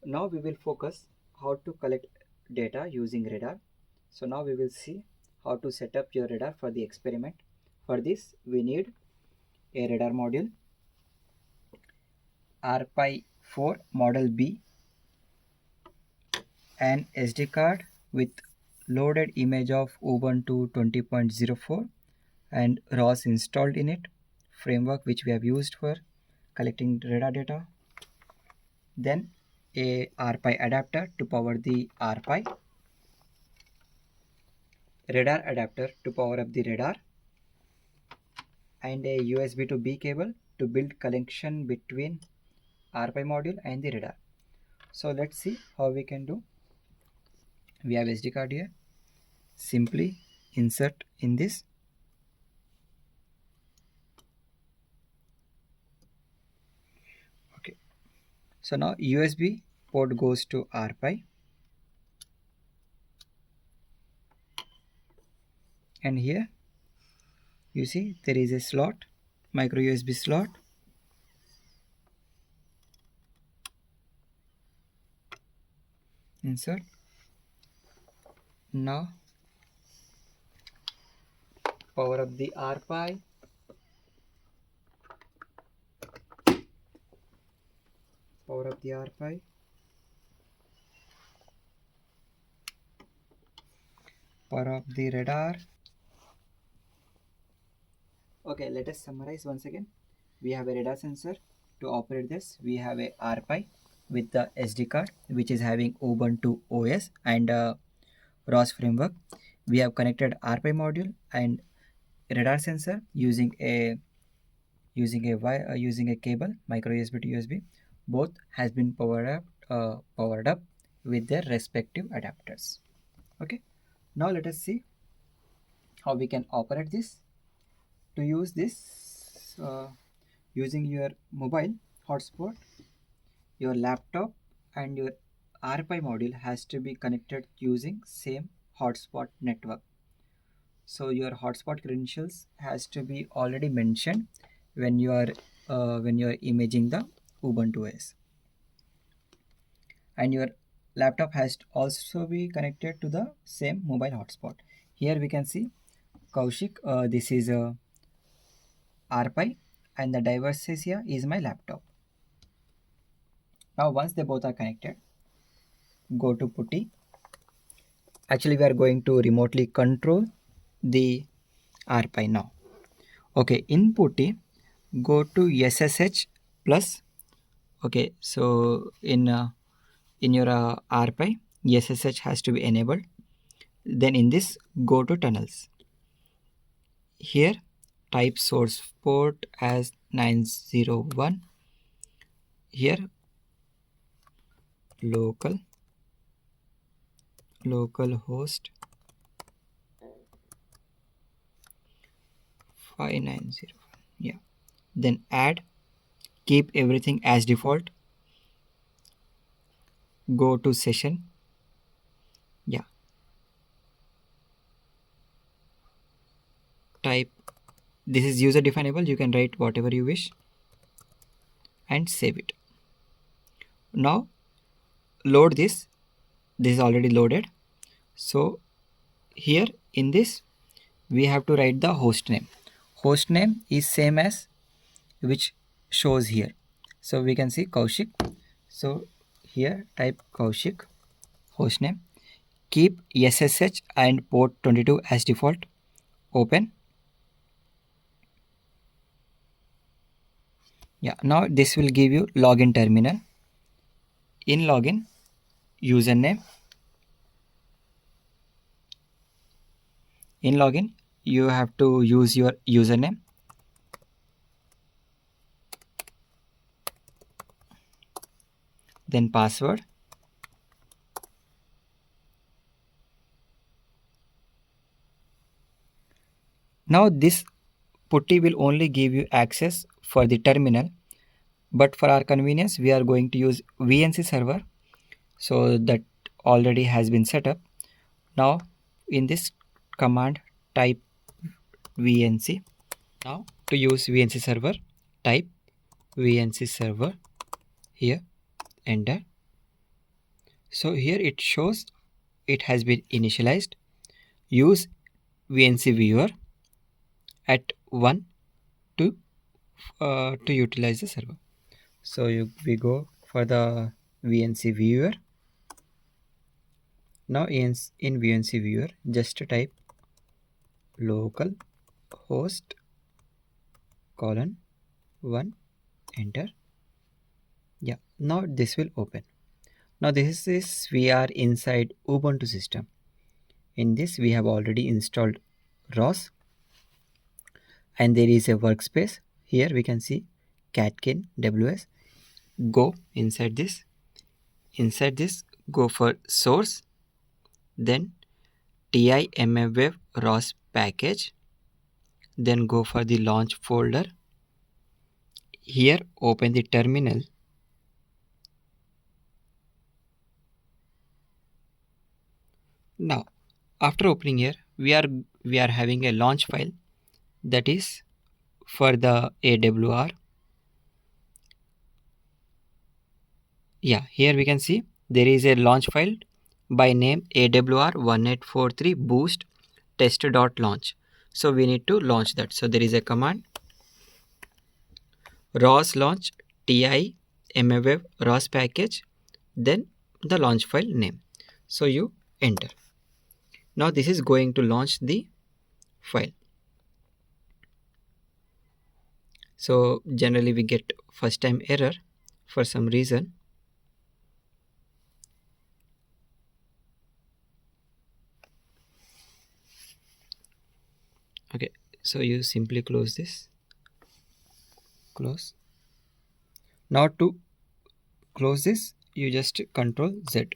Now we will focus how to collect data using radar. So now we will see how to set up your radar for the experiment. For this we need a radar module, RPi4 model B, an SD card with loaded image of Ubuntu 20.04 and ROS installed in it, framework which we have used for collecting radar data. Then a RPi adapter to power the RPi, radar adapter to power up the radar, and a USB to B cable to build connection between RPi module and the radar. So let's see how we can do. We have SD card here. Simply insert in this. Okay. So now USB port goes to RPi, and here you see there is a slot, micro USB slot. Insert. Now power up the RPi. Power up the RPi. Power up the radar. Okay, let us summarize once again. We have a radar sensor. To operate this, we have a RPi with the SD card, which is having Ubuntu OS and ROS framework. We have connected RPi module and radar sensor using a cable, micro USB to USB. Both has been powered up with their respective adapters. Okay. Now let us see how we can operate this. To use this, using your mobile hotspot, your laptop and your RPi module has to be connected using same hotspot network. So your hotspot credentials has to be already mentioned when you are imaging the Ubuntu OS. And your laptop has to also be connected to the same mobile hotspot. Here we can see Kaushik, this is a RPi and the device here is my laptop. Now once they both are connected, go to PuTTY. Actually we are going to remotely control the RPi now. Okay, in PuTTY go to SSH plus. Okay, so in your RPi SSH has to be enabled. Then in this go to tunnels. Here type source port as 901. Here local host 5901. Yeah. Then add, keep everything as default. Go to session. Yeah. Type, this is user definable, you can write whatever you wish and save it. Now load this. This is already loaded. So here in this we have to write the host name. Host name is same as which shows here. So we can see Kaushik. So here type Kaushik host name. Keep SSH and port 22 as default. Open. Yeah, now this will give you login terminal. In login, username. In login, you have to use your username. Then password. Now this PuTTY will only give you access for the terminal, but for our convenience we are going to use VNC server, so that already has been set up. Now in this command type VNC. Now to use VNC server, type VNC server here, enter. So here it shows it has been initialized. Use VNC Viewer at 1 to utilize the server. So we go for the VNC Viewer. Now in VNC Viewer, just type local host colon 1, enter. Yeah, now this will open. Now this is we are inside Ubuntu system. In this we have already installed ROS, and there is a workspace. Here we can see catkin ws. Go inside this. Inside this, go for source, then TI mmWave ROS package, then go for the launch folder. Here open the terminal. Now after opening here, we are having a launch file that is for the AWR. Yeah, here we can see there is a launch file by name AWR1843 boost test.launch. So we need to launch that. So there is a command ROS launch TI mmWave ROS package, then the launch file name. So you enter. Now this is going to launch the file. So generally we get first time error for some reason. Okay, so you simply close this. Close. Now to close this, you just Control Z.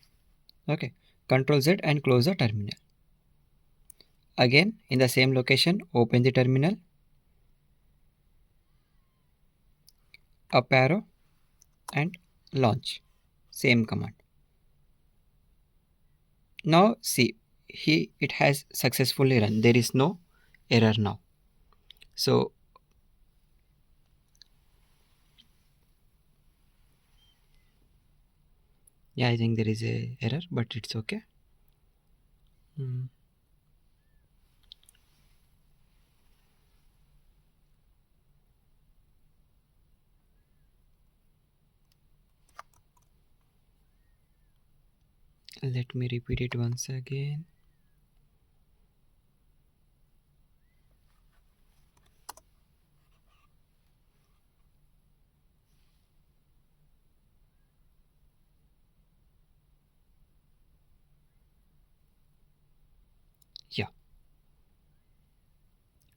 Okay, Control Z and close the terminal. Again in the same location, open the terminal. Up arrow and launch. Same command. Now see, it has successfully run. There is no error now. So yeah, I think there is a error, but it's okay. Let me repeat it once again. Yeah.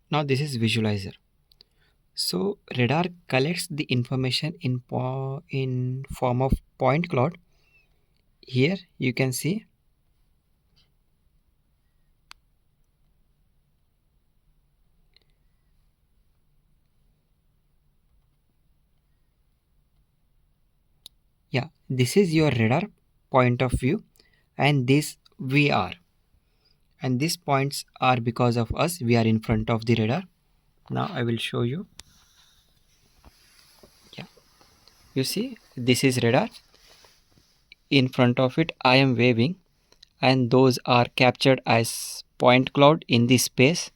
Now this is visualizer. So radar collects the information in form of point cloud. Here you can see yeah, this is your radar point of view, and this we are, and these points are because of us. We are in front of the radar. Now I will show you. Yeah, you see this is radar. In front of it I am waving, and those are captured as point cloud in the space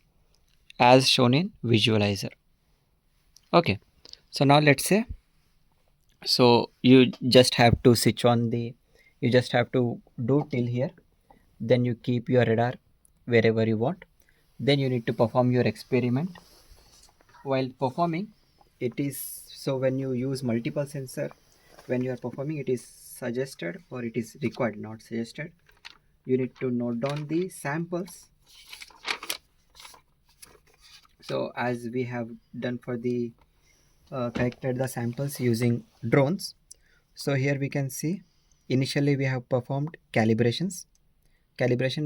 as shown in visualizer. Okay, so now let's say, so you just have to switch on the, you just have to do till here, then you keep your radar wherever you want, then you need to perform your experiment. While performing it is, so when you use multiple sensor, when you are performing, it is suggested or it is required, not suggested, you need to note down the samples. So as we have done for the collected the samples using drones, so here we can see initially we have performed calibration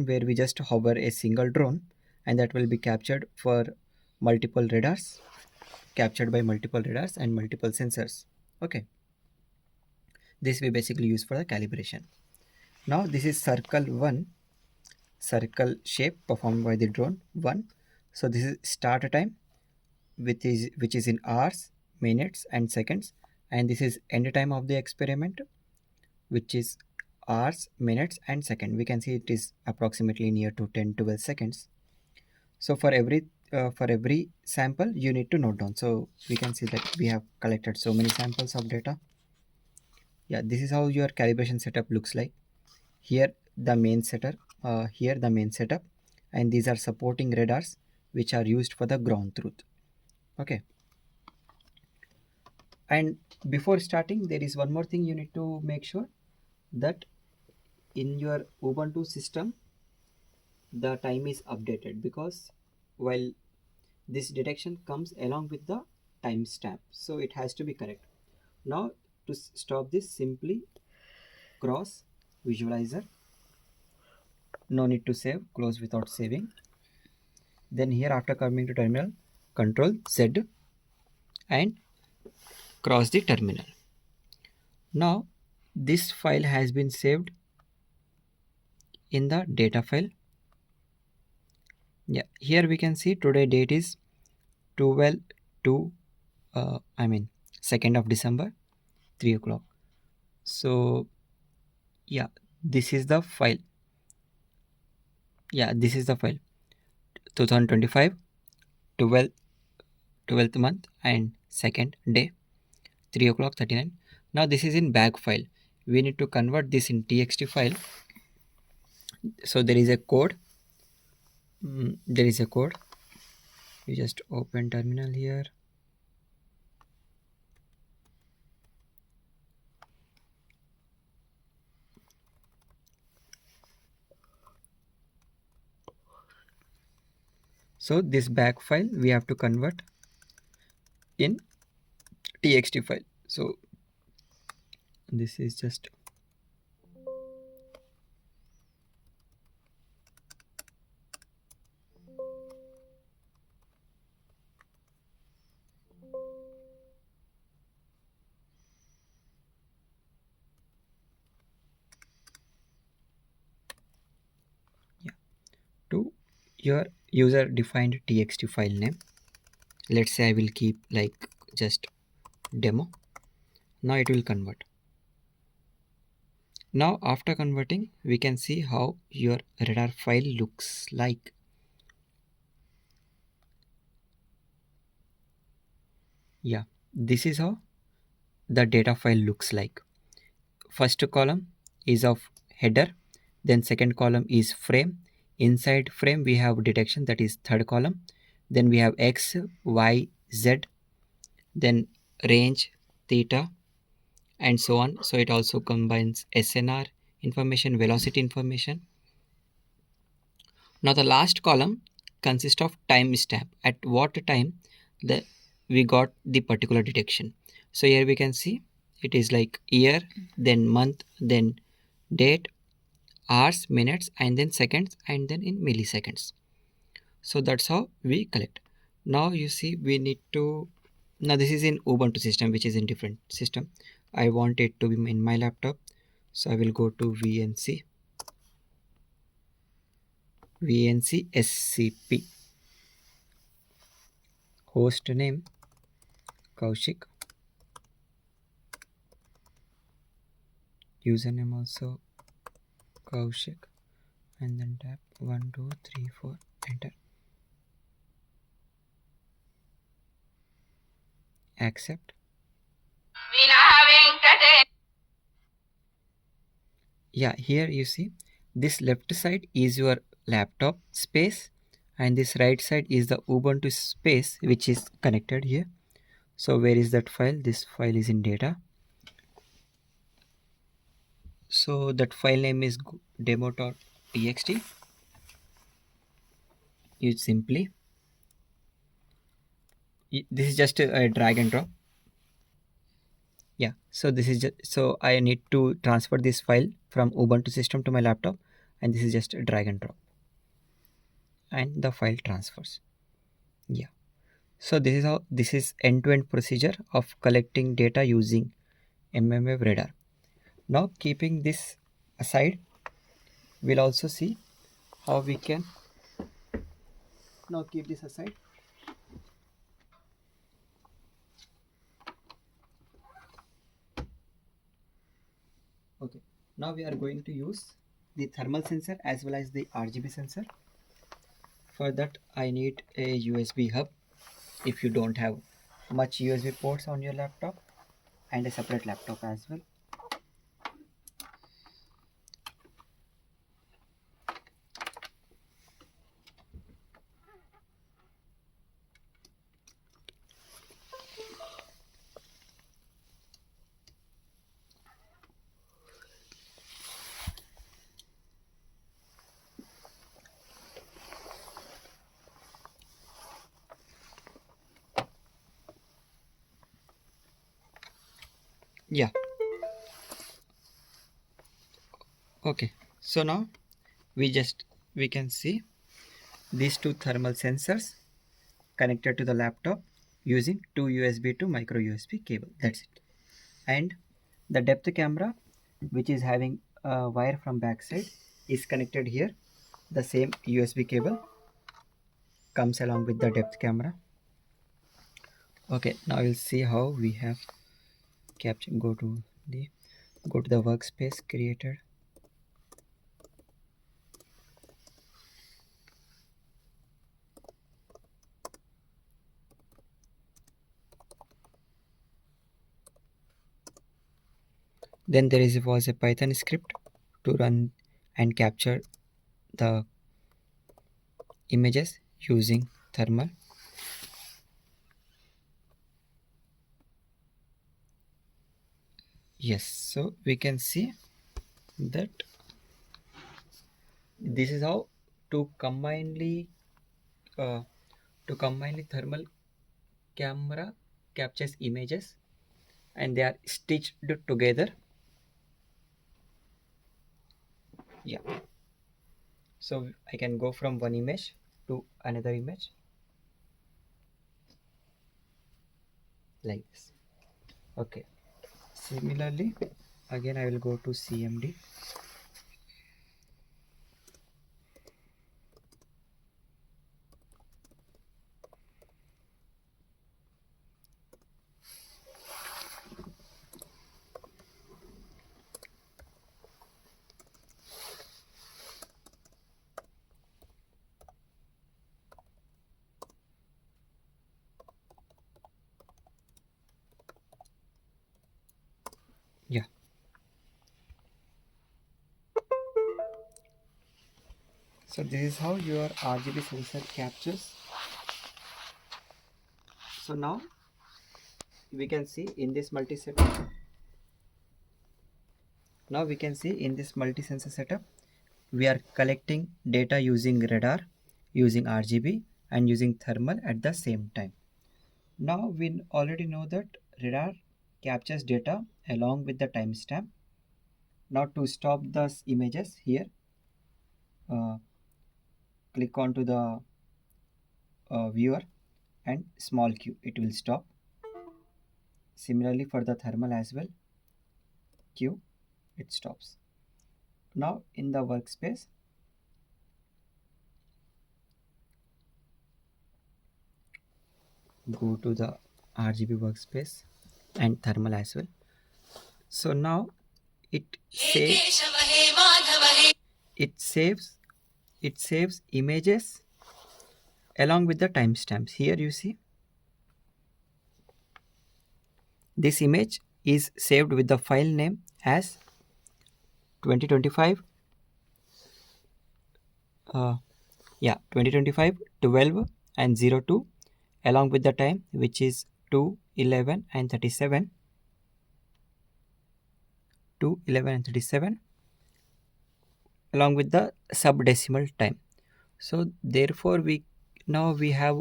where we just hover a single drone, and that will be captured for multiple radars, captured by multiple radars and multiple sensors. Okay, this we basically use for the calibration. Now this is circle 1, circle shape performed by the drone 1. So this is start time, which is in hours, minutes and seconds, and this is end time of the experiment, which is hours, minutes and second. We can see it is approximately near to 10-12 seconds. So for every sample you need to note down. So we can see that we have collected so many samples of data. Yeah, this is how your calibration setup looks like. Here the main setup, and these are supporting radars which are used for the ground truth. Okay, and before starting there is one more thing you need to make sure, that in your Ubuntu system the time is updated, because while this detection comes along with the timestamp, so it has to be correct. Now to stop this, simply cross visualizer, no need to save, close without saving. Then here after coming to terminal, Control Z and cross the terminal. Now this file has been saved in the data file. Yeah, here we can see today date is 12 to 2nd of December, 3 o'clock. So yeah, this is the file. Yeah, this is the file, 2025 12th month and second day, 3 o'clock 39. Now this is in bag file. We need to convert this in txt file. So there is a code. You just open terminal here. So this bag file we have to convert in txt file. So this is just to your user defined txt file name. Let's say I will keep like just demo. Now it will convert. Now after converting, we can see how your radar file looks like. Yeah, this is how the data file looks like. First column is of header, then second column is frame. Inside frame we have detection, that is third column. Then we have x, y, z, then range, theta and so on. So it also combines SNR information, velocity information. Now the last column consists of timestamp, at what time we got the particular detection. So here we can see it is like year, then month, then date, hours, minutes and then seconds and then in milliseconds. So that's how we collect. Now you see we need to, now this is in Ubuntu system which is in different system. I want it to be in my laptop, so I will go to VNC SCP, host name Kaushik, username also Kaushik, and then tap 1 2 3 4, enter, accept. Yeah, here you see this left side is your laptop space and this right side is the Ubuntu space which is connected here. So where is that file? This file is in data. So that file name is demo.txt. You simply, this is just a drag and drop. Yeah, so this is just, so I need to transfer this file from Ubuntu system to my laptop, and this is just a drag and drop and the file transfers. Yeah, so this is how, this is end-to-end procedure of collecting data using mmWave radar. Now keeping this aside, we'll also see how we can now keep this aside. Okay, Now we are going to use the thermal sensor as well as the RGB sensor. For that I need a USB hub if you don't have much USB ports on your laptop, and a separate laptop as well. Yeah, okay. So now we can see these two thermal sensors connected to the laptop using two USB to micro USB cable. That's it. And the depth camera, which is having a wire from backside, is connected here. The same USB cable comes along with the depth camera. Okay, now we'll see how we have captured. Go to the workspace created. Then was a Python script to run and capture the images using thermal. Yes, so we can see that this is how to combinedly thermal camera captures images, and they are stitched together. Yeah, so I can go from one image to another image like this. Okay, similarly again I will go to CMD. Yeah, so this is how your RGB sensor captures. So now we can see in this multi-sensor setup, we are collecting data using radar, using RGB, and using thermal at the same time. Now we already know that radar captures data along with the timestamp. Now to stop the images here, uh, click onto the viewer and small q, it will stop. Similarly for the thermal as well, q, it stops. Now in the workspace, go to the RGB workspace and thermal as well. So now it saves it saves it saves images along with the timestamps. Here you see this image is saved with the file name as 2025 2025 12 and 02, along with the time, which is 2 11 and 37, along with the subdecimal time. So therefore we have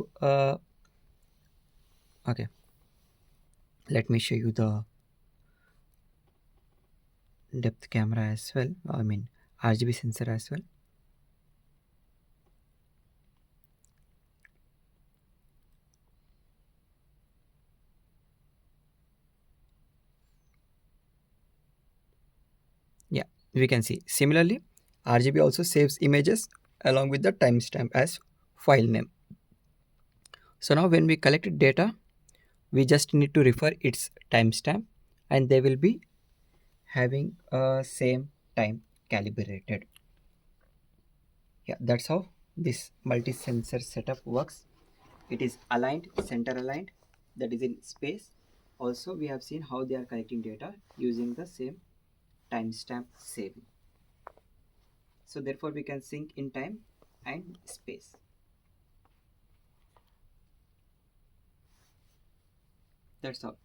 okay, let me show you the depth camera as well, I mean RGB sensor as well. Yeah, we can see similarly RGB also saves images along with the timestamp as file name. So now when we collect data, we just need to refer its timestamp, and they will be having a same time calibrated. Yeah, that's how this multi-sensor setup works. It is aligned, center aligned, that is in space. Also we have seen how they are collecting data using the same timestamp saving. So therefore we can sync in time and space. That's all.